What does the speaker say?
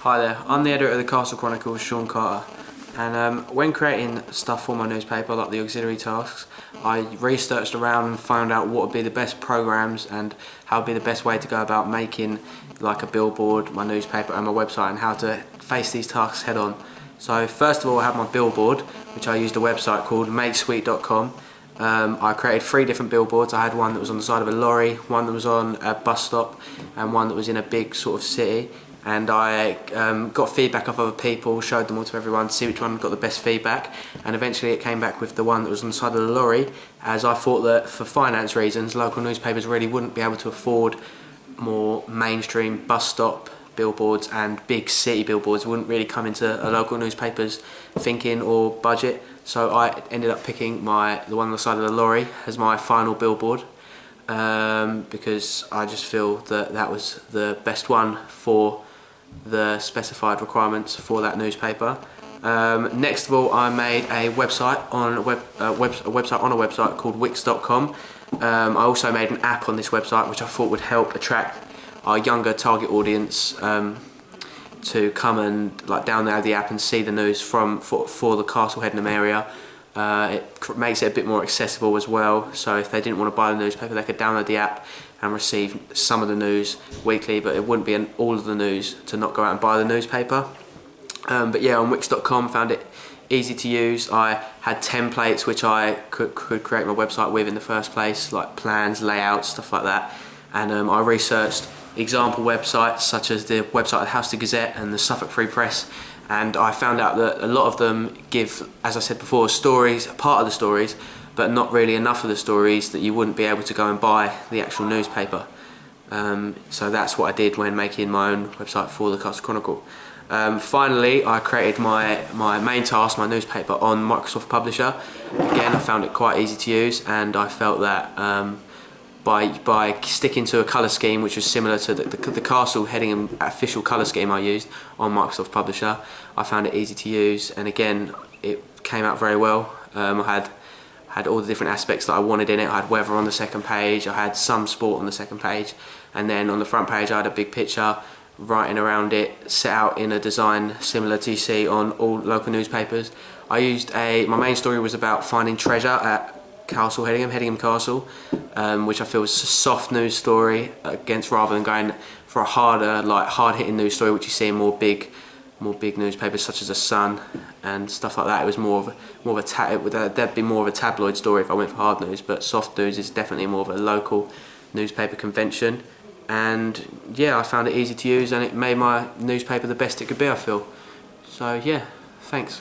Hi there, I'm the editor of the Castle Chronicle, Sean Carter, and when creating stuff for my newspaper, like the auxiliary tasks, I researched around and found out what would be the best programs and how would be the best way to go about making like a billboard, my newspaper and my website, and how to face these tasks head on. So first of all, I have my billboard, which I used a website called makesweet.com. I created 3 different billboards. I had one that was on the side of a lorry, one that was on a bus stop, and one that was in a big sort of city. And I got feedback off other people, showed them all to everyone to see which one got the best feedback, and eventually it came back with the one that was on the side of the lorry, as I thought that for finance reasons local newspapers really wouldn't be able to afford more mainstream bus stop billboards, and big city billboards wouldn't really come into a local newspaper's thinking or budget. So I ended up picking the one on the side of the lorry as my final billboard, because I just feel that that was the best one for the specified requirements for that newspaper. Next of all, I made a website on a website called wix.com. I also made an app on this website which I thought would help attract our younger target audience to come and download the app and see the news for the Castle Headingham area. It makes it a bit more accessible as well, so if they didn't want to buy the newspaper, they could download the app and receive some of the news weekly, but it wouldn't be all of the news to not go out and buy the newspaper. But yeah, on wix.com found it easy to use. I had templates which I could create my website with in the first place, like plans, layouts, stuff like that, and I researched example websites such as the website of the House Gazette and the Suffolk Free Press, and I found out that a lot of them give, as I said before, stories, part of the stories, but not really enough of the stories that you wouldn't be able to go and buy the actual newspaper. So that's what I did when making my own website for the Castle Chronicle. Finally, I created my main task, my newspaper, on Microsoft Publisher. Again, I found it quite easy to use, and I felt that by sticking to a colour scheme which was similar to the Castle Headingham official colour scheme I used on Microsoft Publisher, I found it easy to use, and again it came out very well. I had all the different aspects that I wanted in it. I had weather on the second page, I had some sport on the second page, and then on the front page I had a big picture writing around it, set out in a design similar to you see on all local newspapers. I used my main story was about finding treasure at Castle Headingham Castle, which I feel was a soft news story rather than going for a harder, hard-hitting news story which you see in more big newspapers such as The Sun and stuff like that. It was there'd be more of a tabloid story if I went for hard news, but soft news is definitely more of a local newspaper convention. And yeah, I found it easy to use, and it made my newspaper the best it could be, I feel. So yeah, thanks.